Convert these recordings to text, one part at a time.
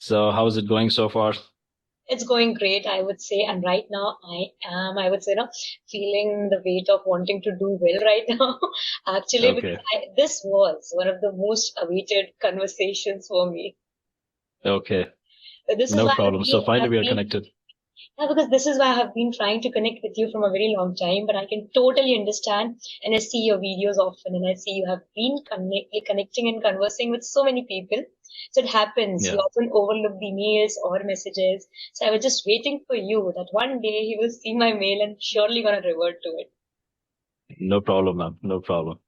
So how's it going so far? It's going great, I would say. And right now, I would say, feeling the weight of wanting to do well right now. Actually, because Okay. this was one of the most awaited conversations for me. Okay. This is No why problem. So finally I've we are been, connected. yeah, because this is why I have been trying to connect with you from a very long time. But I can totally understand, and I see your videos often, and I see you have been connecting and conversing with so many people. So it happens. You Yeah. often overlook the mails or messages. So I was just waiting for you that one day he will see my mail and surely gonna revert to it. No problem, ma'am. No problem.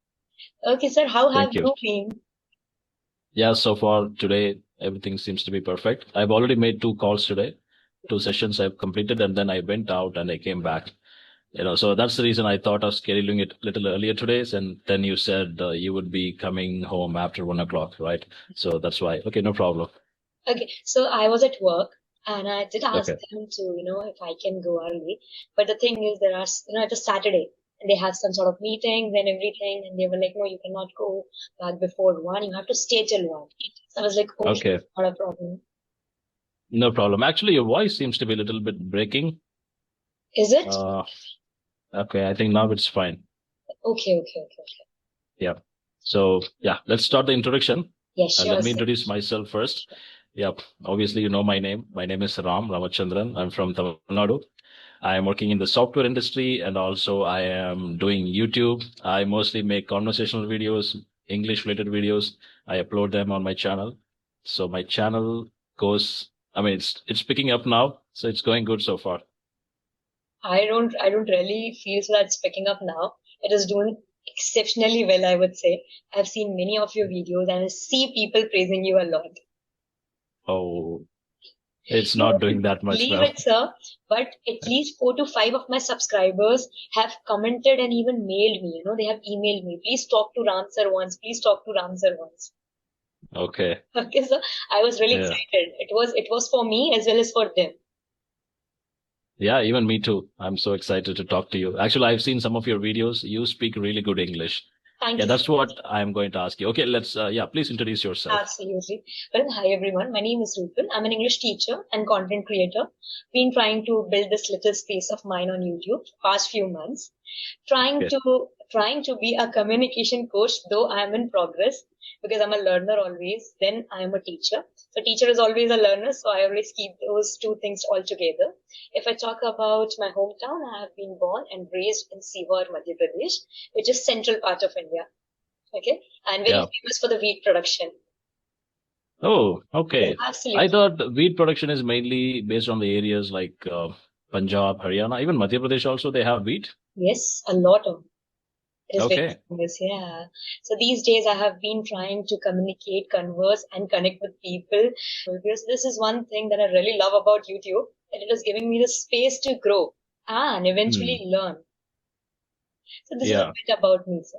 Okay, sir, how have Thank you. you been? Yeah, so far today everything seems to be perfect. I've already made two calls today, two sessions I've completed, and then I went out and I came back. So that's the reason I thought of scheduling it a little earlier today. And then you said you would be coming home after 1 o'clock, right? So that's why. Okay, no problem. Okay, so I was at work and I did ask Okay. them to, if I can go early. But the thing is, there are, it was Saturday and they have some sort of meetings and everything. And they were like, no, you cannot go back before one. You have to stay till one. So I was like, okay, Okay. not a problem. No problem. Actually, your voice seems to be a little bit breaking. Is it? Uh, okay, I think now it's fine. Okay, okay, okay, okay. Yeah. So, yeah, let's start the introduction. Yeah, Let sure, me sir. introduce myself first. Yep. Obviously, you know my name. My name is Ramachandran. I'm from Tamil Nadu. I am working in the software industry and also I am doing YouTube. I mostly make conversational videos, English related videos. I upload them on my channel. So my channel goes, I mean, it's picking up now. So it's going good so far. I don't really feel so that's picking up now. It is doing exceptionally well, I would say. I've seen many of your videos and I see people praising you a lot. Oh, it's You not doing wouldn't that much believe well. it, sir, but at least 4 to 5 of my subscribers have commented and even mailed me. They have emailed me. Please talk to Ram sir once. Please talk to Ram sir once. Okay. Okay, so I was really Yeah. excited. It was for me as well as for them. Yeah, even me too. I'm so excited to talk to you. Actually, I've seen some of your videos. You speak really good English. Thank Yeah, you so that's what I'm going to ask you. Okay, yeah, please introduce yourself. Absolutely. Well, hi everyone. My name is Rupal. I'm an English teacher and content creator. Been trying to build this little space of mine on YouTube past few months. Trying Okay. to trying to be a communication coach, though I am in progress because I'm a learner always. Then I am a teacher. So teacher is always a learner. So I always keep those two things all together. If I talk about my hometown, I have been born and raised in Sivar, Madhya Pradesh, which is central part of India. Okay, and very Yeah. famous for the wheat production. Oh, Yeah, okay. I absolutely. thought wheat production is mainly based on the areas like Punjab, Haryana, even Madhya Pradesh also they have wheat. Yes, a lot of it is very Okay. famous. Yeah. So these days I have been trying to communicate, converse, and connect with people because this is one thing that I really love about YouTube. That it is giving me the space to grow and Hmm. eventually learn. So this is a Yeah. bit about me, sir.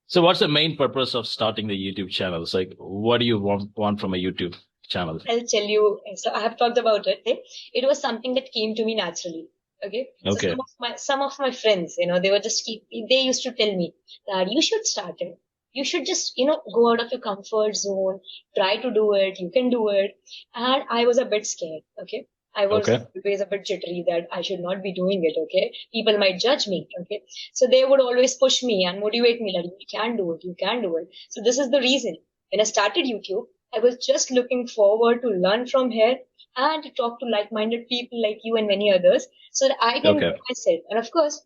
So what's the main purpose of starting the YouTube channel? It's like, what do you want from a YouTube channel? I'll tell you. So I have talked about it. Okay? It was something that came to me naturally. Okay. So Okay. some of my friends, they were just they used to tell me that you should start it. You should just, go out of your comfort zone, try to do it. You can do it. And I was a bit scared. Okay. I was Okay. always a bit jittery that I should not be doing it. Okay. People might judge me. Okay. So they would always push me and motivate me that you can do it. You can do it. So this is the reason. When I started YouTube, I was just looking forward to learn from here and to talk to like-minded people like you and many others so that I can Okay. grow myself. And of course,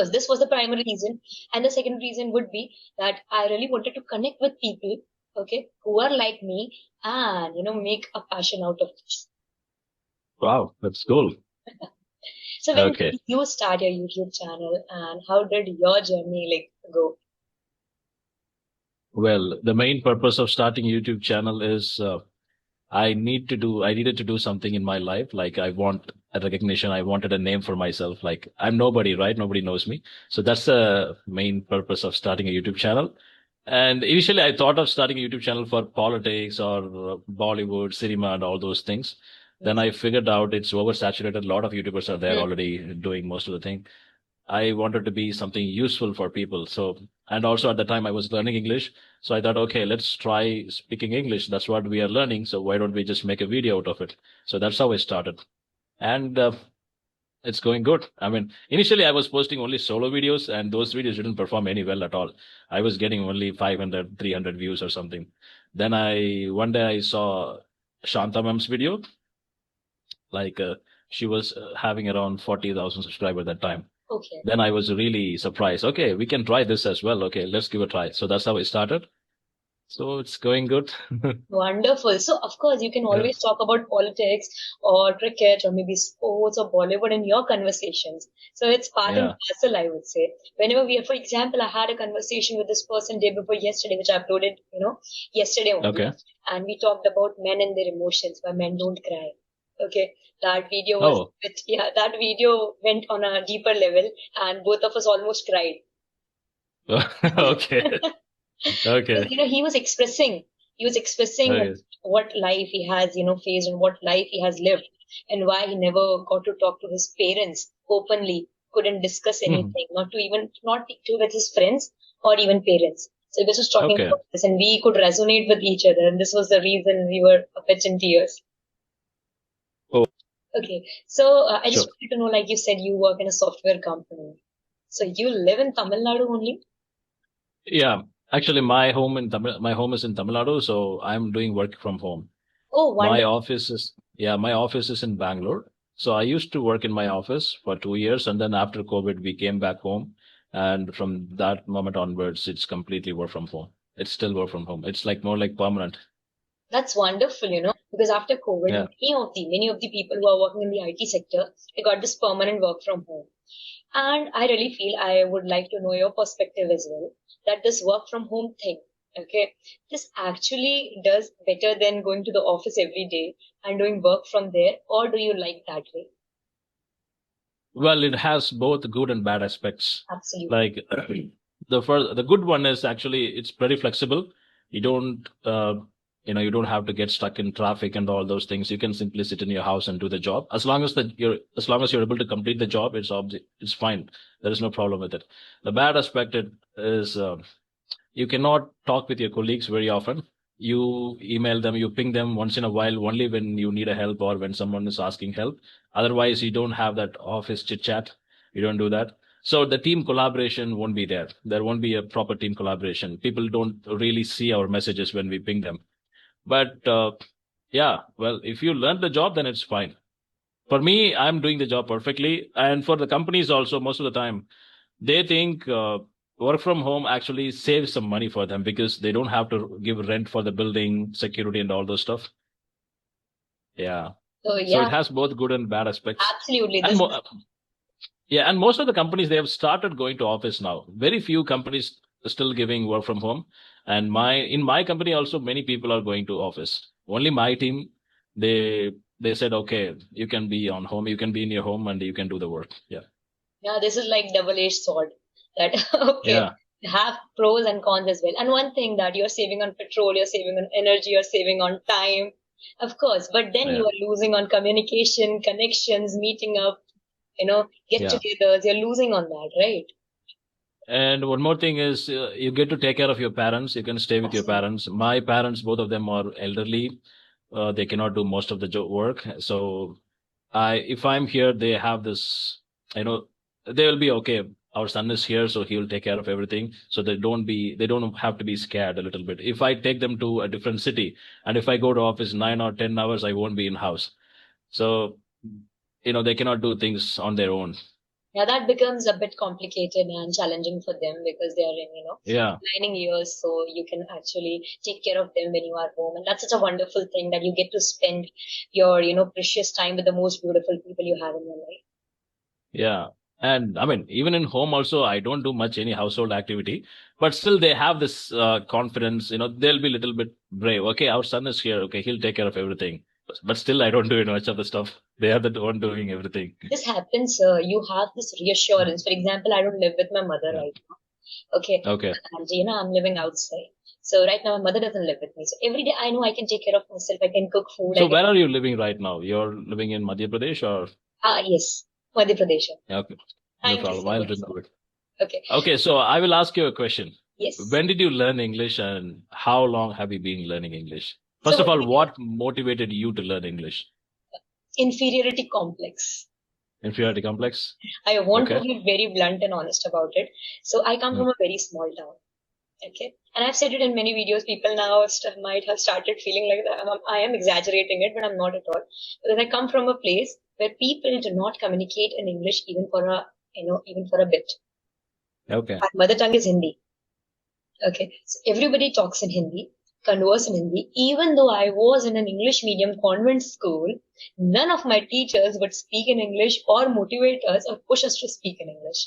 this was the primary reason. And the second reason would be that I really wanted to connect with people, okay, who are like me and, make a passion out of this. Wow, that's cool. So when Okay. did you start your YouTube channel and how did your journey go? Well, the main purpose of starting YouTube channel is I needed to do something in my life. Like I want a recognition. I wanted a name for myself. Like I'm nobody, right? Nobody knows me. So that's the main purpose of starting a YouTube channel. And initially I thought of starting a YouTube channel for politics or Bollywood, cinema and all those things. Then Yes. I figured out it's oversaturated. A lot of YouTubers are there Hmm. already doing most of the thing. I wanted to be something useful for people. So, and also at the time I was learning English. So I thought, okay, let's try speaking English. That's what we are learning. So why don't we just make a video out of it? So that's how I started. And it's going good. I mean, initially I was posting only solo videos and those videos didn't perform any well at all. I was getting only 500, 300 views or something. Then one day I saw Shanta Mam's video, like she was having around 40,000 subscribers at that time. Okay. Then I was really surprised. Okay, we can try this as well. Okay, let's give a try. So that's how I started. So it's going good. Wonderful. So, of course, you can Yeah. always talk about politics or cricket or maybe sports or Bollywood in your conversations. So, it's part and Yeah. parcel, I would say. Whenever for example, I had a conversation with this person day before yesterday, which I uploaded, yesterday only. Okay. And we talked about men and their emotions, why men don't cry. Okay. That video was, Oh, yeah, that video went on a deeper level and both of us almost cried. okay. Because, Okay. he was expressing Okay. what life he has, faced and what life he has lived and why he never got to talk to his parents openly, couldn't discuss Mhm. anything, not to with his friends or even parents. So he was just talking Okay. about this and we could resonate with each other. And this was the reason we were a bit in tears. Oh, Okay. So I just sure. wanted to know, like you said, you work in a software company. So you live in Tamil Nadu only? Yeah. Actually, my home is in Tamil Nadu, so I'm doing work from home. Oh, My wonderful. office is, yeah, my office is in Bangalore. So I used to work in my office for 2 years, and then after COVID, we came back home. And from that moment onwards, it's completely work from home. It's still work from home. It's like more like permanent. That's wonderful, because after COVID, Yeah. many of the people who are working in the IT sector, they got this permanent work from home. And I really feel I would like to know your perspective as well, that this work from home thing, okay, this actually does better than going to the office every day and doing work from there, or do you like that way? Well, it has both good and bad aspects. Absolutely. Like the good one is actually it's very flexible. You don't you don't have to get stuck in traffic and all those things. You can simply sit in your house and do the job. As long as you're able to complete the job, it's fine. There is no problem with it. The bad aspect is you cannot talk with your colleagues very often. You email them, you ping them once in a while, only when you need a help or when someone is asking help. Otherwise, you don't have that office chit chat. You don't do that. So the team collaboration won't be there. There won't be a proper team collaboration. People don't really see our messages when we ping them. But yeah, well, if you learn the job, then it's fine. For me, I'm doing the job perfectly. And for the companies also, most of the time, they think work from home actually saves some money for them because they don't have to give rent for the building, security, and all those stuff. Yeah. So So it yeah, has both good and bad aspects. absolutely. And yeah, and most of the companies they have started going to office now. Very few companies are still giving work from home. And in my company also many people are going to office. Only my team, they they said, okay, you can be on home, you can be in your home and you can do the work. Yeah. Yeah, this is like double-edged sword. That okay, Yeah. have pros and cons as well. And one thing that you're saving on petrol, you're saving on energy, you're saving on time, of course. But then Yeah. you are losing on communication, connections, meeting up, Yeah. get-togethers. You're losing on that, right? And one more thing is you get to take care of your parents. You can stay with your Absolutely. parents. My parents, both of them are elderly. They cannot do most of the work. So if I'm here, they have this, you know, they will be okay. Our son is here, so he will take care of everything. So they don't have to be scared a little bit. If I take them to a different city and if I go to office 9 or 10 hours, I won't be in house. So, they cannot do things on their own. Yeah, that becomes a bit complicated and challenging for them because they are in, Yeah. declining years. So you can actually take care of them when you are home. And that's such a wonderful thing that you get to spend your, precious time with the most beautiful people you have in your life. Yeah. And I mean, even in home also, I don't do much any household activity, but still they have this confidence, they'll be a little bit brave. Okay, our son is here. Okay, he'll take care of everything. But still, I don't do much of the stuff. They are the one doing everything. This happens, you have this reassurance. For example, I don't live with my mother Yeah. right now. Okay. Okay. And, I'm living outside. So right now, my mother doesn't live with me. So every day I know I can take care of myself. I can cook food. I So can, where are you living right now? You're living in Madhya Pradesh or? yes, Madhya Pradesh. Yeah, okay. No Thank you problem. so I'll much. remember it. Okay. Okay, so I will ask you a question. Yes. When did you learn English and how long have you been learning English? First So of all, what motivated you to learn English? inferiority complex. Inferiority complex? I want to Okay. be very blunt and honest about it. So I come Mm. from a very small town. Okay. And I've said it in many videos. People now might have started feeling like that. I am exaggerating it, but I'm not at all. Because I come from a place where people do not communicate in English even for even for a bit. Okay. Our mother tongue is Hindi. Okay. So everybody talks in Hindi, converse in Hindi. Even though I was in an English medium convent school, none of my teachers would speak in English or motivate us or push us to speak in English.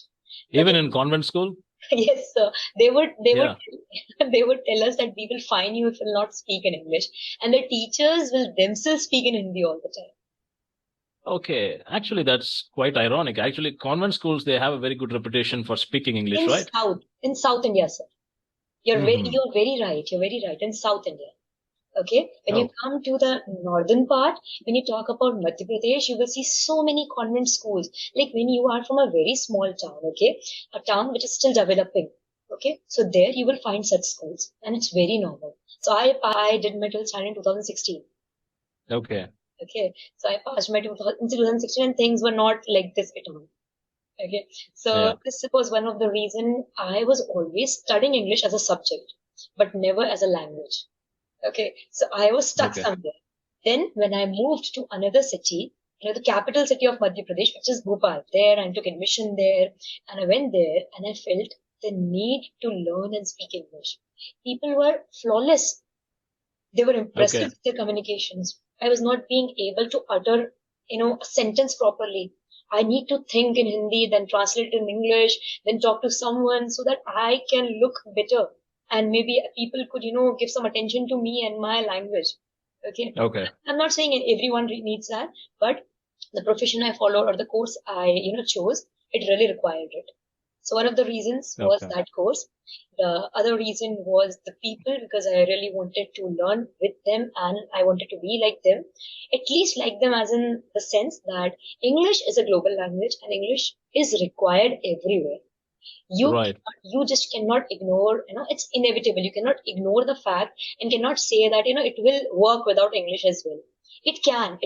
Even Okay. in convent school? Yes, sir. They would Yeah. they would tell us that we will fine you if you will not speak in English, and the teachers will themselves speak in Hindi all the time. Okay. Actually, that's quite ironic. Actually, convent schools, they have a very good reputation for speaking English, right? In South India, sir. Mm-hmm. You're very right. You're very right. In South India. Okay. When you Oh, come to the northern part, when you talk about Madhya Pradesh, you will see so many convent schools. Like when you are from a very small town, okay, a town which is still developing. Okay. So there you will find such schools, and it's very normal. So I did my 12th standard in 2016. okay. Okay. So I passed my 2016 and things were not like this at all. Okay. So Yeah. this was one of the reason I was always studying English as a subject, but never as a language. Okay. So I was stuck Okay. somewhere. Then when I moved to another city, the capital city of Madhya Pradesh, which is Bhopal, there I took admission there and I went there and I felt the need to learn and speak English. People were flawless. They were impressive Okay. with their communications. I was not being able to utter, a sentence properly. I need to think in Hindi, then translate it in English, then talk to someone so that I can look better. And maybe people could, give some attention to me and my language. Okay. Okay. I'm not saying everyone needs that, but the profession I followed or the course I, chose, it really required it. So one of the reasons was Okay. that course. The other reason was the people because I really wanted to learn with them and I wanted to be like them, at least like them as in the sense that English is a global language and English is required everywhere. Right. You just cannot ignore, it's inevitable. You cannot ignore the fact and cannot say that, it will work without English as well. It can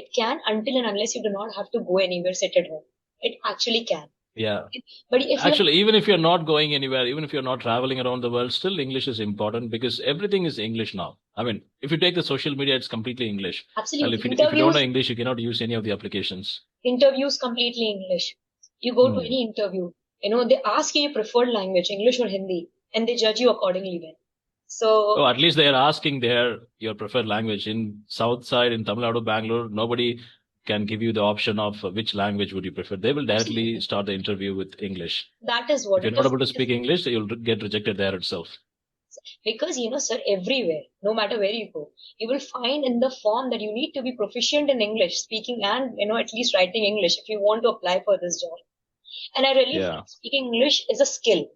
until and unless you do not have to go anywhere, sit at home. It actually can. Yeah. But if you Actually, even if you're not going anywhere, even if you're not traveling around the world, still English is important because everything is English now. I mean, if you take the social media, it's completely English. And absolutely if you don't know English, you cannot use any of the applications. interviews completely English. You go to Hmm. any interview, they ask you your preferred language, English or Hindi, and they judge you accordingly then. Oh, So at least they are asking your preferred language. In South side, in Tamil Nadu, Bangalore, nobody can give you the option of which language would you prefer. They will directly absolutely, start the interview with English. that is If what you're it not is. able to speak English, you'll get rejected there itself. Because, sir, everywhere, no matter where you go, you will find in the form that you need to be proficient in English speaking and, at least writing English if you want to apply for this job. And I really feel Yeah, speaking English is a skill.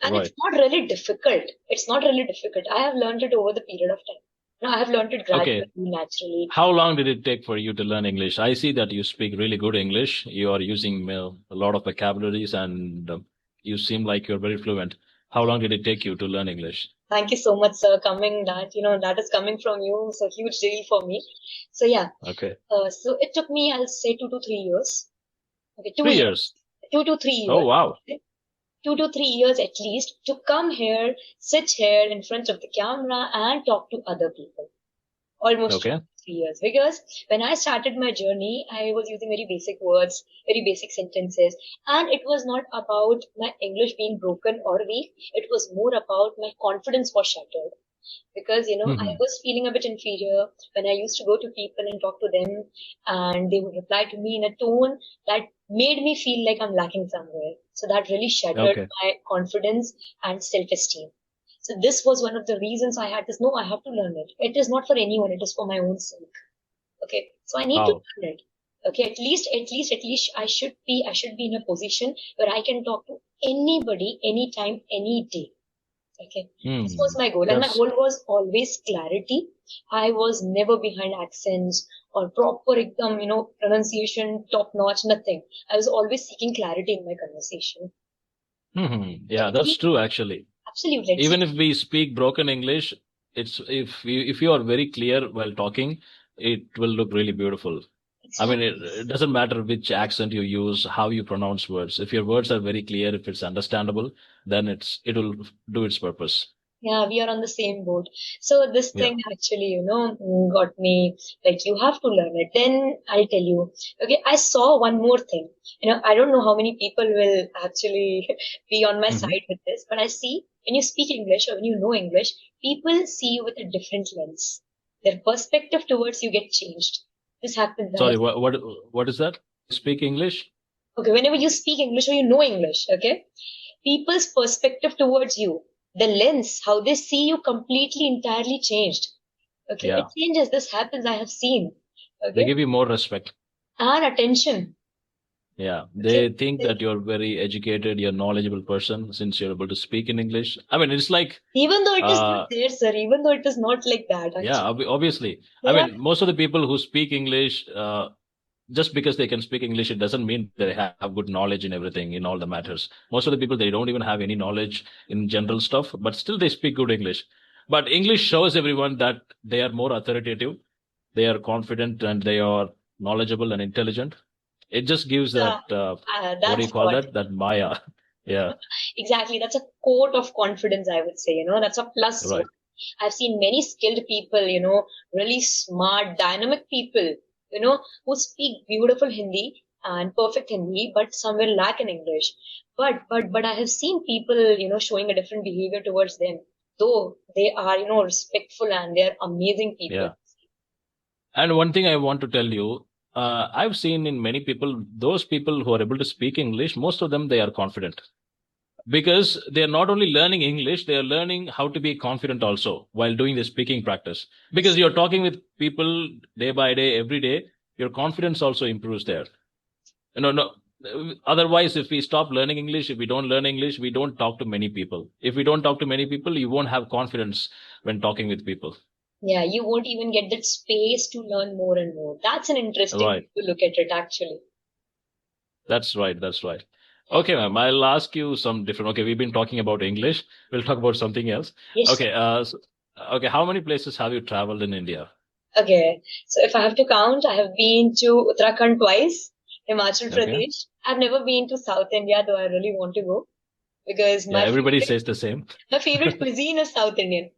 And it's right. not really difficult. It's not really difficult. I have learned it over the period of time. I have learned it Okay. gradually, naturally. How long did it take for you to learn English? I see that you speak really good English. You are using a lot of vocabularies and you seem like you're very fluent. How long did it take you to learn English? Thank you so much, sir. That is coming from you. It's a huge deal for me. So yeah, Okay. so it took me, I'll say 2 to 3 years. Okay, 2 years, Years. 2 to 3 years. Oh, wow. Okay? 2 to 3 years at least to come here, sit here in front of the camera and talk to other people. Almost Okay. 2 to 3 years. Because when I started my journey, I was using very basic words, very basic sentences. And it was not about my English being broken or weak. It was more about my confidence was shattered because I Hmm. was feeling a bit inferior when I used to go to people and talk to them, and they would reply to me in a tone that made me feel like I'm lacking somewhere. So that really shattered Okay. my confidence and self-esteem. So this was one of the reasons I had this. No, I have to learn it. It is not for anyone. It is for my own sake. Okay, so I need to Wow. learn it. Okay, at least I should be in a position where I can talk to anybody, anytime, any day. Okay. This was Hmm. my goal. And my That's goal was always clarity. I was never behind accents or proper, pronunciation, top notch, nothing. I was always seeking clarity in my conversation. yeah, that's true actually. Absolutely. It's Even if we speak broken English, it's if you are very clear while talking, it will look really beautiful. I mean, exactly. it doesn't matter which accent you use, how you pronounce words. If your words are very clear, if it's understandable, then it will do its purpose. Yeah, we are on the same boat. So this Yeah. thing actually, got me like you have to learn it. Then I'll tell you. Okay, I saw one more thing. I don't know how many people will actually be on my Hmm. side with this, but I see when you speak English or when you know English, people see you with a different lens. Their perspective towards you get changed. This happens. I Sorry, have what is that? Speak English? Okay, whenever you speak English or you know English, okay, people's perspective towards you, the lens, how they see you completely entirely changed. Okay, it Yeah. changes. This happens. I have seen. They Okay, give you more respect. and attention. Yeah. Okay, They think that you're very educated, you're a knowledgeable person since you're able to speak in English. I mean, it's like, even though it is not uh, there, sir. Even though it is not like that, yeah, actually. obviously. I Yeah, mean, most of the people who speak English, just because they can speak English, it doesn't mean they have good knowledge in everything, in all the matters. Most of the people, they don't even have any knowledge in general stuff, but still they speak good English. But English shows everyone that they are more authoritative, they are confident, and they are knowledgeable and intelligent. It just gives uh, that, what do you that's call what. that? That Maya. Yeah, Exactly. That's a quote of confidence, I would say. That's a plus one. right. I've seen many skilled people, really smart, dynamic people, who speak beautiful Hindi and perfect Hindi, but somewhere lack in English. But I have seen people, showing a different behavior towards them, though they are, respectful and they're amazing people. Yeah. And one thing I want to tell you, I've seen in many people, those people who are able to speak English, most of them, they are confident because they are not only learning English, they are learning how to be confident also while doing the speaking practice. Because you're talking with people day by day, every day, your confidence also improves there. No. Otherwise, if we stop learning English, if we don't learn English, we don't talk to many people. If we don't talk to many people, you won't have confidence when talking with people. Yeah, you won't even get that space to learn more and more. That's an interesting Right. way to look at it, actually. That's right. That's right. Okay, ma'am. I'll ask you some different. Okay, we've been talking about English. We'll talk about something else. Yes. Okay. Okay. How many places have you traveled in India? Okay, so if I have to count, I have been to Uttarakhand twice, Himachal Okay. Pradesh. I've never been to South India, though I really want to go because Yeah. Everybody says the same. my favorite cuisine is South Indian.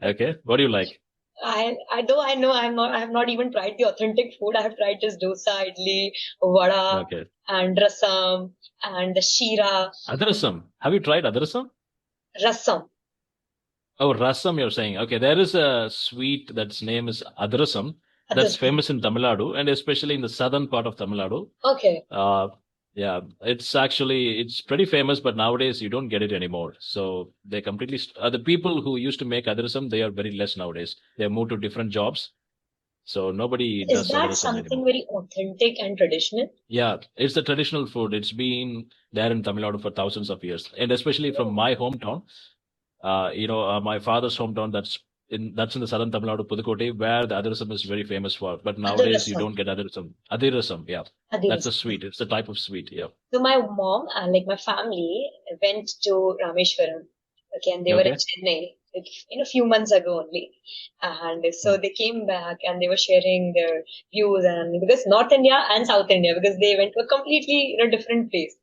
Okay. What do you like? Though I know I have not even tried the authentic food. I have tried just dosa, idli, vada, Okay. and rasam and the shira, Adrasam. Have you tried adrasam? rasam. Oh, rasam, you're saying. Okay. There is a sweet that's name is adrasam that's Others. famous in Tamil Nadu and especially in the southern part of Tamil Nadu. Okay. Uh, yeah, it's pretty famous, but nowadays you don't get it anymore. So they completely the people who used to make adrasam, they are very less nowadays. They have moved to different jobs, so nobody Is does that adrasam something anymore. very authentic and traditional? Yeah, it's the traditional food. It's been there in Tamil Nadu for thousands of years, and especially from my hometown. My father's hometown. That's in the southern Tamil Nadu, Pudukkottai, where the adrasam is very famous for. But Other nowadays you rasam. don't get adrasam. Adirasam, yeah, Other that's a rasam. sweet. It's the type of sweet. Yeah. So my mom and like my family went to Rameshwaram. Okay, and they were in Okay. Chennai, like, few months ago only. And so Hmm. they came back and they were sharing their views and because North India and South India, because they went to a completely, different place.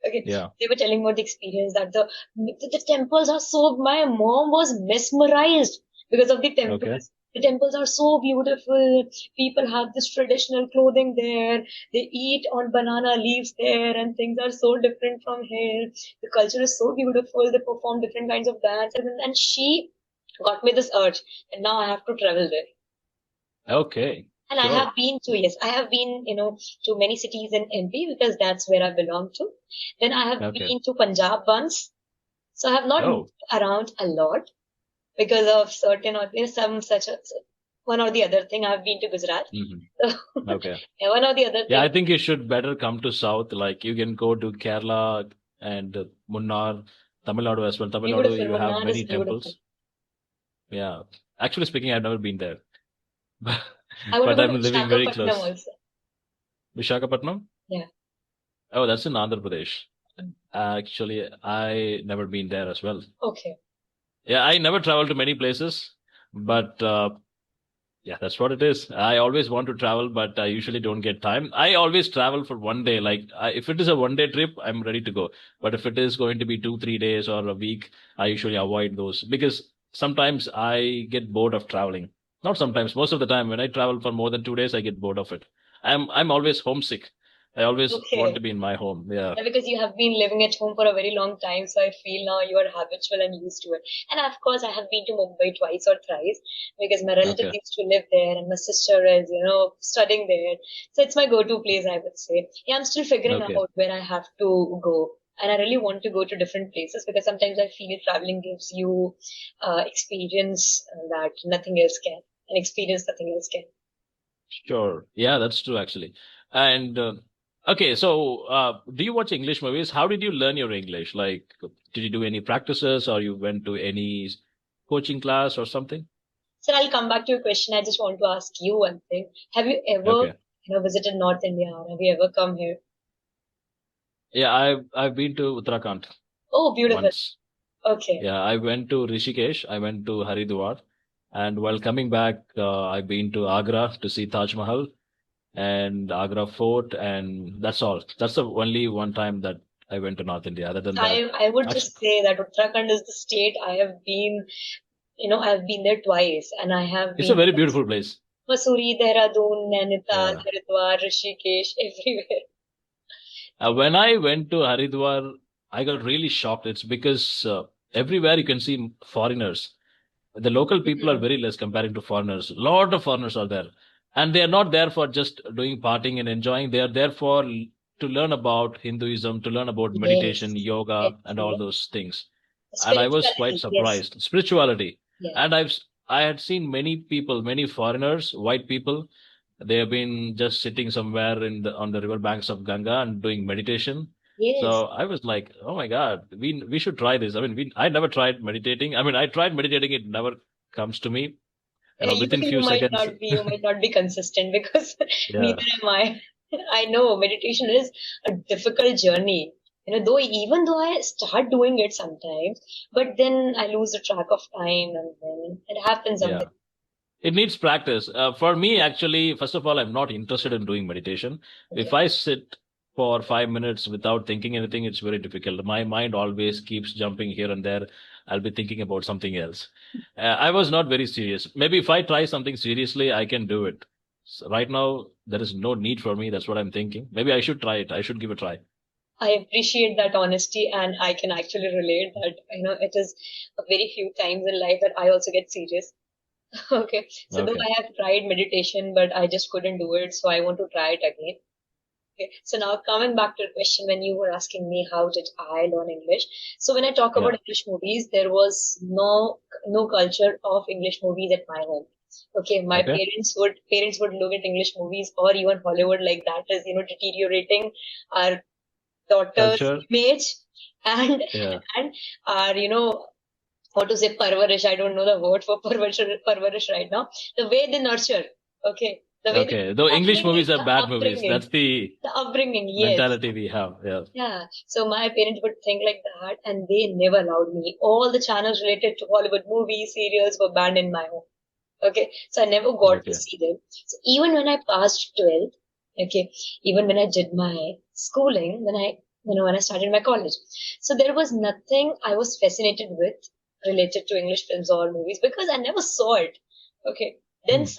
Okay, Yeah. they were telling about the experience that the temples are so. My mom was mesmerized because of the Okay. temples. The temples are so beautiful. People have this traditional clothing there. They eat on banana leaves there, and things are so different from here. The culture is so beautiful. They perform different kinds of dances, and she got me this urge, and now I have to travel there. Okay. And I Sure. have been to, yes, I have been, to many cities in MP because that's where I belong to. Then I have Okay. been to Punjab once. So I have not moved Oh. around a lot because of certain or there's some such a, one or the other thing. I have been to Gujarat. Hmm. So Okay. yeah, one or the other Yeah, thing. I think you should better come to South. Like you can go to Kerala and Munnar. Tamil Nadu as well. Tamil Nadu, Beautiful. you have Munnar is many beautiful. temples. Yeah. Actually speaking, I've never been there, but, I want to but go to I'm living very Visakhapatnam close. also. Visakhapatnam? Yeah. Oh, that's in Andhra Pradesh. Mm. Actually, I never been there as well. Okay. Yeah, I never traveled to many places, but yeah, that's what it is. I always want to travel, but I usually don't get time. I always travel for one day. Like, if it is a 1 day trip, I'm ready to go. But if it is going to be 2, 3 days or a week, I usually avoid those because sometimes I get bored of traveling. Not sometimes, most of the time when I travel for more than 2 days, I get bored of it. I'm always homesick. I always want to Okay. be in my home. Yeah. Yeah, because you have been living at home for a very long time, so I feel now you are habitual and used to it. And of course, I have been to Mumbai twice or thrice because my relative Okay. used to live there and my sister is, studying there. So it's my go-to place, I would say. Yeah, I'm still figuring Okay. out where I have to go. And I really want to go to different places because sometimes I feel traveling gives you experience that nothing else can, an experience nothing else can. Sure. Yeah, that's true actually. And okay, so do you watch English movies? How did you learn your English? Like, did you do any practices or you went to any coaching class or something? So I'll come back to your question. I just want to ask you one thing. Have you ever, Okay. visited North India or have you ever come here? Yeah, I've been to Uttarakhand Oh, beautiful. once. Okay. Yeah, I went to Rishikesh, I went to Haridwar, and while coming back, I've been to Agra to see Taj Mahal and Agra Fort, and that's all. That's the only one time that I went to North India. Other than that, I would actually, just say that Uttarakhand is the state I have been, I have been there twice and I have it's a been very beautiful place. Mussoorie, Dehradun, Nainital, Yeah. Haridwar, Rishikesh, everywhere. When I went to Haridwar, I got really shocked. It's because everywhere you can see foreigners. The local people are Mhm. very less comparing to foreigners. Lot of foreigners are there, and they are not there for just doing partying and enjoying. They are there for to learn about Hinduism, to learn about meditation, Yes, yes, yoga, and all yes. those things. And I was quite Spirituality, yes, surprised. Spirituality, yeah, and I had seen many people, many foreigners, white people. They have been just sitting somewhere in the on the river banks of Ganga and doing meditation. yes. So I was like, oh my God, we should try this. I mean, I never tried meditating. I mean, I tried meditating, it never comes to me. Within few seconds, You might not be consistent because yeah, neither am I. I know meditation is a difficult journey. Though even though I start doing it sometimes, but then I lose the track of time and then it happens yeah. something. It needs practice. For me, actually, first of all, I'm not interested in doing meditation. If Okay. I sit for 5 minutes without thinking anything, it's very difficult. My mind always keeps jumping here and there. I'll be thinking about something else. I was not very serious. Maybe if I try something seriously, I can do it. So right now, there is no need for me. That's what I'm thinking. Maybe I should try it. I should give a try. I appreciate that honesty and I can actually relate that, it is a very few times in life that I also get serious. Okay. So though Okay. I have tried meditation, but I just couldn't do it. So I want to try it again. Okay. So now coming back to the question when you were asking me how did I learn English? So when I talk about Yeah. English movies, there was no culture of English movies at my home. Okay, my Okay. parents would look at English movies or even Hollywood like that is deteriorating our daughter's Culture. image and Yeah. and our how to say parvarish. I don't know the word for parvarish right now. The way they nurture, okay, the way Okay. Though English upbringing, movies are the bad movies, upbringing, that's the the upbringing. Yes, mentality we have. Yeah. yeah. So my parents would think like that, and they never allowed me. All the channels related to Hollywood movies, serials were banned in my home. Okay, so I never got to Okay. see them. So even when I passed 12th, okay, even when I did my schooling, when I started my college, so there was nothing I was fascinated with related to English films or movies because I never saw it. Okay, then Hmm.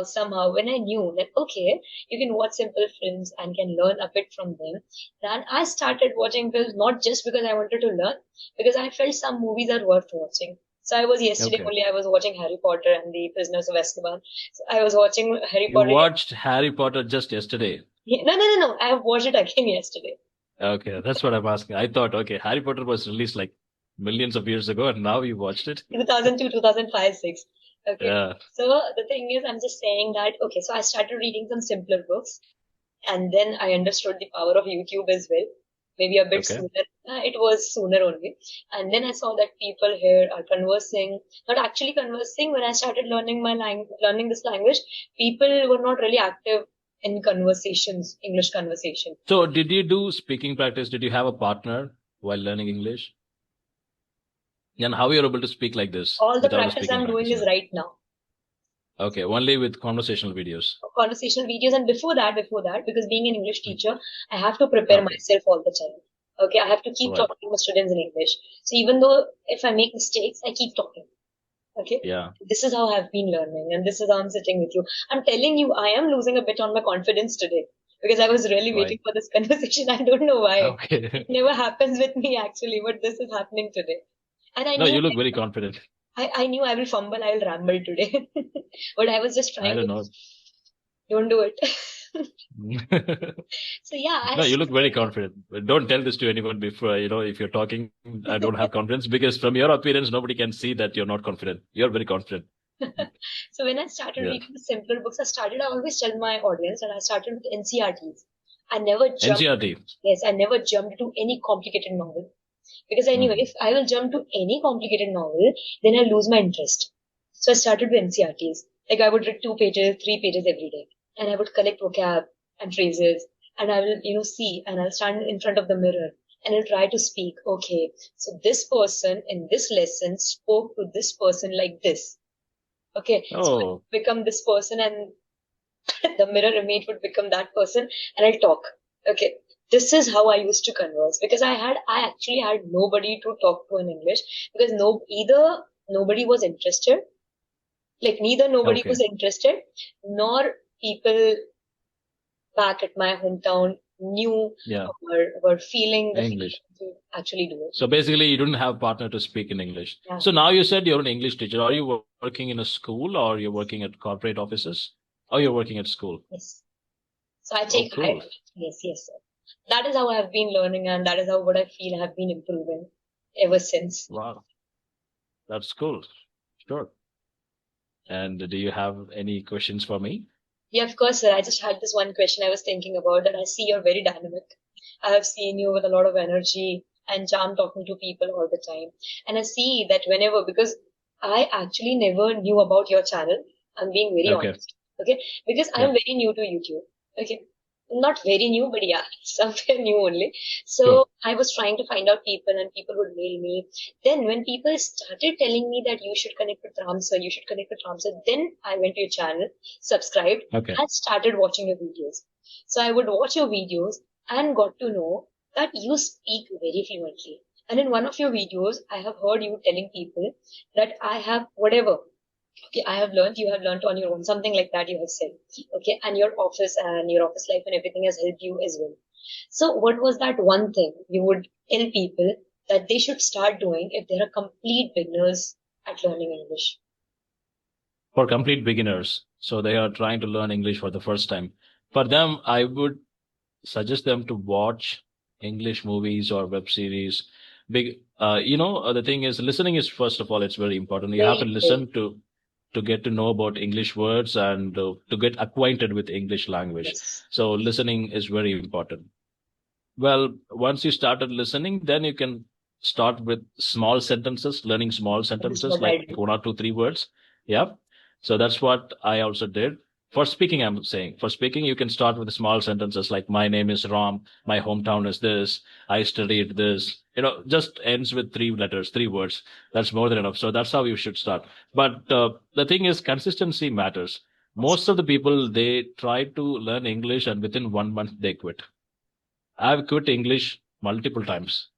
somehow, when I knew that okay, you can watch simple films and can learn a bit from them, then I started watching films not just because I wanted to learn, because I felt some movies are worth watching. So I was yesterday Okay. only I was watching Harry Potter and the Prisoners of Azkaban. So I was watching Harry You Potter. watched Harry Potter just yesterday. No, no, no, no. I have watched it again yesterday. Okay, that's what I'm asking. I thought, okay, Harry Potter was released like millions of years ago, and now you watched it. 2002, 2005, 6. Okay. Yeah. So the thing is, I'm just saying that, okay, so I started reading some simpler books and then I understood the power of YouTube as well. Maybe a bit Okay. sooner It was sooner only. And then I saw that people here are conversing, not actually conversing. When I started learning this language, people were not really active in conversations, English conversation. So, did you do speaking practice? Did you have a partner while learning English? And how you're able to speak like this All the without a practice speaking I'm doing practice? is right now. Okay, only with conversational videos. Conversational videos, and before that, because being an English Mm. teacher, I have to prepare Okay, myself all the time. Okay, I have to keep right. talking to students in English. So even though if I make mistakes, I keep talking. Okay, Yeah, this is how I've been learning, and this is how I'm sitting with you. I'm telling you, I am losing a bit on my confidence today because I was really right. waiting for this conversation. I don't know why. Okay. It never happens with me actually, but this is happening today. And I No, knew you look very confident. I knew I will fumble, I will ramble today. But I was just I trying don't to know. don't do it. So yeah, I No, you look very started. confident. But don't tell this to anyone before, if you're talking, I don't have confidence because from your appearance, nobody can see that you're not confident. You're very confident. So when I started Yeah. reading the simpler books, I always tell my audience that I started with NCRTs. I never jumped, NCRT. yes, I never jumped to any complicated novel because I knew Hmm. if I will jump to any complicated novel, then I lose my interest. So I started with NCRTs. Like I would read 2 pages, 3 pages every day, and I would collect vocab and phrases, and I will, see, and I'll stand in front of the mirror and I'll try to speak. Okay, so this person in this lesson spoke to this person like this. Okay, so I Oh, become this person, and the mirror image would become that person, and I'll talk. Okay, this is how I used to converse because I actually had nobody to talk to in English because either nobody was interested, like neither nobody okay. was interested, nor people back at my hometown knew Yeah. or were feeling the feeling English. to actually do it. So basically, you didn't have a partner to speak in English. Yeah. So now you said you're an English teacher. Are you working in a school or you're working at corporate offices? Or you're working at school? Yes. So I Oh, take higher. cool. Yes, yes, sir. That is how I have been learning, and that is how what I feel I have been improving ever since. Wow. That's cool. Sure. And do you have any questions for me? Yeah, of course, sir. I just had this one question I was thinking about that I see you're very dynamic. I have seen you with a lot of energy and charm talking to people all the time. And I see that whenever, because I actually never knew about your channel. I'm being very Okay. honest. Okay. Because I'm Yep. very new to YouTube. Okay. Not very new, but yeah, somewhere new only. Sure. So I was trying to find out people and people would mail me. Then when people started telling me that you should connect with Ram sir, you should connect with Ram sir, then I went to your channel, subscribed, Okay. and started watching your videos. So I would watch your videos and got to know that you speak very fluently. And in one of your videos, I have heard you telling people that I have whatever. Okay, I have learned, you have learned on your own, something like that you have said. Okay, and your office life and everything has helped you as well. So what was that one thing you would tell people that they should start doing if they're complete beginners at learning English? For complete beginners. So they are trying to learn English for the first time. For them, I would suggest them to watch English movies or web series. The thing is, listening is first of all, it's very important. You have to Very, very, listen to get to know about English words and to get acquainted with English language. yes. So listening is very important. Well, once you started listening, then you can start with small sentences, learning small This is sentences what I like do. one or two, 3 words. Yeah. So that's what I also did. For speaking, I'm saying, for speaking, you can start with small sentences like, my name is Ram, my hometown is this, I studied this, just ends with 3 letters, 3 words. That's more than enough. So that's how you should start. But the thing is, consistency matters. Most of the people, they try to learn English and within 1 month, they quit. I've quit English multiple times.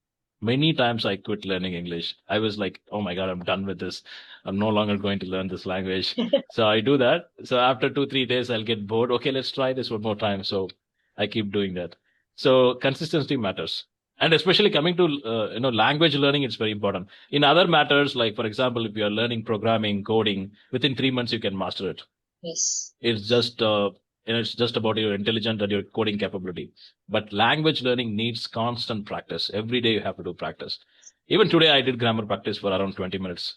Many times I quit learning English. I was like, oh my God, I'm done with this. I'm no longer going to learn this language. So I do that. So after 2, 3 days, I'll get bored. Okay, let's try this one more time. So I keep doing that. So consistency matters. And especially coming to, language learning, it's very important. In other matters, like for example, if you're learning programming, coding, within 3 months, you can master it. Yes. It's just about your intelligence and your coding capability. But language learning needs constant practice. Every day you have to do practice. Even today I did grammar practice for around 20 minutes.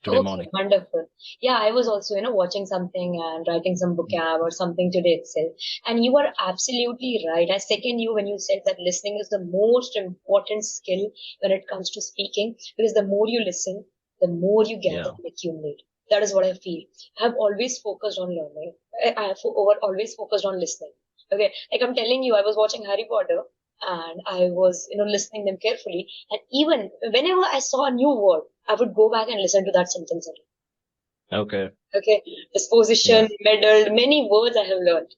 today Okay, morning. wonderful. Yeah, I was also, watching something and writing some vocab or something today itself. And you are absolutely right. I second you when you said that listening is the most important skill when it comes to speaking, because the more you listen, the more you gather Yeah. and accumulate. That is what I feel. I have always focused on learning. I have always focused on listening. Okay, like I'm telling you, I was watching Harry Potter and I was, listening them carefully. And even whenever I saw a new word, I would go back and listen to that sentence again. Okay. Okay, disposition, Yeah. medal, many words I have learned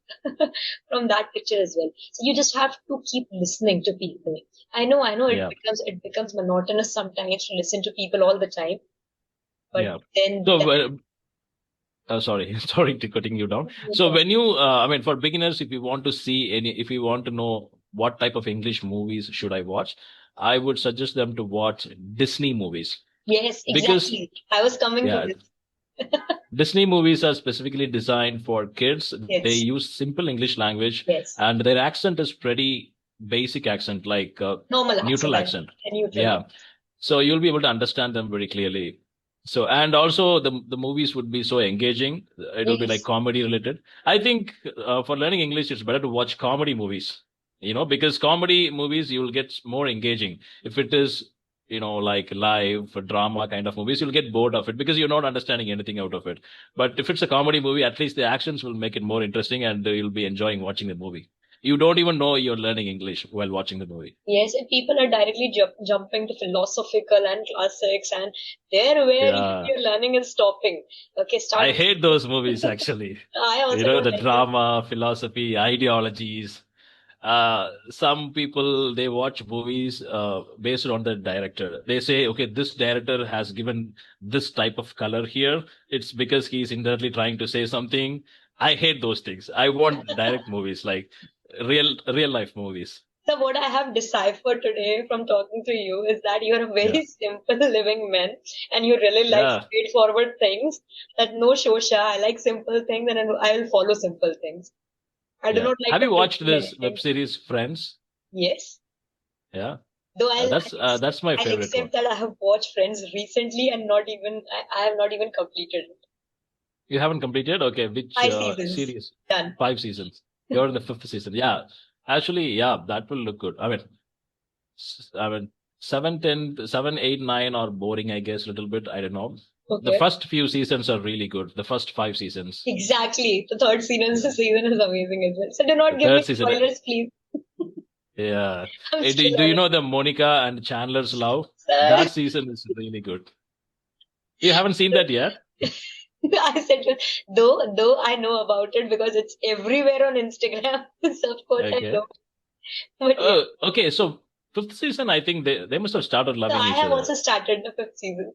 from that picture as well. So you just have to keep listening to people. I know Yeah. it becomes monotonous sometimes to listen to people all the time, but Yeah. then So, that, sorry, sorry to cutting you down. So when you, I mean, for beginners, if you want to know what type of English movies should I watch, I would suggest them to watch Disney movies yes, because, exactly. I was coming to yeah, this. Disney movies are specifically designed for kids. They Yes, use simple English language, yes. and their accent is pretty basic accent, like Normal accent, neutral I mean, accent. a neutral Yeah, so you'll be able to understand them very clearly. So, and also the movies would be so engaging. It will be like yes. comedy related. I think for learning English, it's better to watch comedy movies. Because comedy movies you'll get more engaging. If it is like live drama kind of movies, you'll get bored of it because you're not understanding anything out of it. But if it's a comedy movie, at least the actions will make it more interesting, and you'll be enjoying watching the movie. You don't even know you're learning English while watching the movie. Yes, and people are directly jumping to philosophical and classics, and there where Yeah. your learning is stopping. Okay, start. I hate those movies actually. I also don't The like it. drama, philosophy, ideologies. Some people they watch movies based on the director. They say, okay, this director has given this type of color here. It's because he's indirectly trying to say something. I hate those things. I want direct movies, like real life movies. So what I have deciphered today from talking to you is that you're a Yeah, very simple living man, and you really like yeah, straightforward things. That no shosha. I like simple things, and I will follow simple things. I do yeah. not like Have you watched complicating this web anything. series Friends? Yes. Yeah, Though that's my I'll favorite one. accept that I have watched Friends recently and not even I have not even completed it. You haven't completed? Okay, which 5 seasons series? done. 5 seasons. You're in the fifth season. Yeah, actually, yeah, that will look good. I mean, 7, 10, 7, 8, 9 are boring, I guess, a little bit. I don't know. The Okay. first few seasons are really good. The first 5 seasons. Exactly. The third season, Yeah. season is amazing as well. So do The not give me third season, spoilers, please. yeah. I'm Do, still do you learning. know the Monica and Chandler's love? Sir, That season is really good. You haven't seen that yet? I said, though I know about it because it's everywhere on Instagram. So of course I Okay. know. But yeah. Okay. So fifth season, I think they must have started So loving I each have other. also started the fifth season.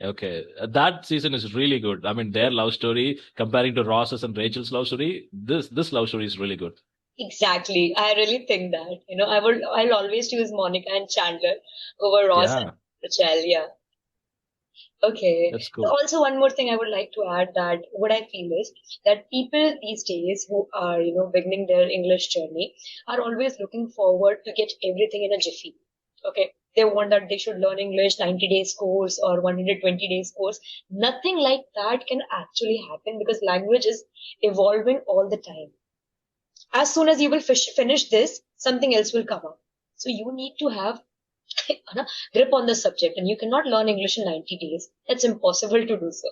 Okay, that season is really good. I mean, their love story comparing to Ross's and Rachel's love story, this love story is really good. Exactly. I really think that. I'll always choose Monica and Chandler over Ross and Yeah, Rachel. Yeah. Okay. that's So cool. also one more thing I would like to add, that what I feel is that people these days who are, beginning their English journey are always looking forward to get everything in a jiffy. Okay. They want that they should learn English 90 days course or 120 days course. Nothing like that can actually happen because language is evolving all the time. As soon as you will finish this, something else will come up. So you need to have a grip on the subject, and you cannot learn English in 90 days. That's impossible to do so.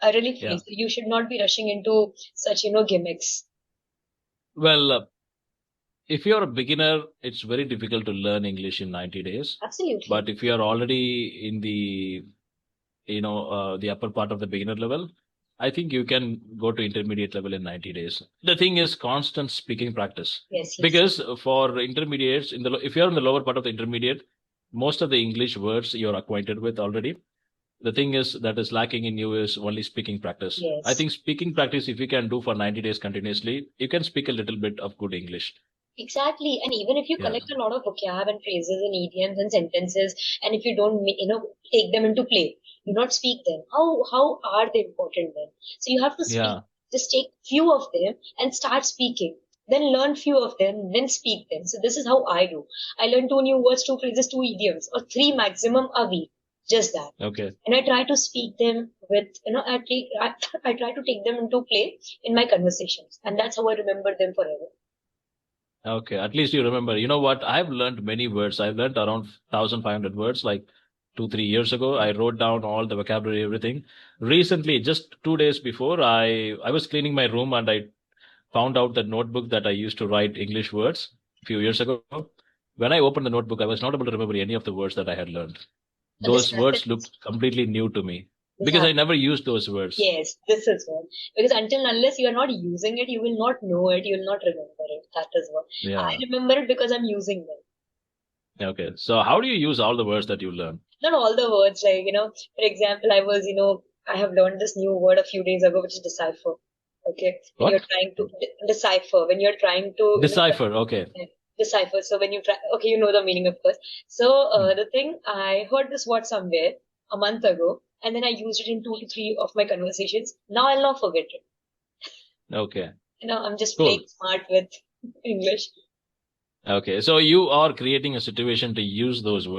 I really feel Yeah. so. You should not be rushing into such, gimmicks. Well, if you're a beginner, it's very difficult to learn English in 90 days. Absolutely. But if you're already in the upper part of the beginner level, I think you can go to intermediate level in 90 days. The thing is constant speaking practice. Yes, yes. Because for intermediates, if you're in the lower part of the intermediate, most of the English words you're acquainted with already. The thing is that is lacking in you is only speaking practice. I Yes. think speaking practice, if you can do for 90 days continuously, you can speak a little bit of good English. Exactly. And even if you Yeah. collect a lot of vocab and phrases and idioms and sentences, and if you don't, take them into play, do not speak them. How are they important then? So you have to speak. Yeah. Just take few of them and start speaking. Then learn few of them, then speak them. So this is how I do. I learn two new words, two phrases, two idioms, or three maximum a week. Just that. Okay. And I try to speak them with, I try to take them into play in my conversations. And that's how I remember them forever. Okay. At least you remember. You know what? I've learned many words. I've learned around 1,500 words like 2, 3 years ago. I wrote down all the vocabulary, everything. Recently, just 2 days before, I was cleaning my room and I found out the notebook that I used to write English words a few years ago. When I opened the notebook, I was not able to remember any of the words that I had learned. And this Those words happens. looked completely new to me This because I happens. never used those words. Yes, this is what. Because until unless you are not using it, you will not know it. You will not remember it. That is what. I Yeah. remember it because I'm using them. Okay. So how do you use all the words that you learn? Not all the words, like, for example, I have learned this new word a few days ago, which is decipher. Okay. When you're What? trying to decipher, when you're trying to, Decipher. Okay. decipher. So when you try, okay, you know the meaning, of course. So Hmm. the thing, I heard this word somewhere a month ago, and then I used it in 2 to 3 of my conversations. Now I'll not forget it. Okay. I'm just playing Cool. smart with English. Okay. So you are creating a situation to use those words.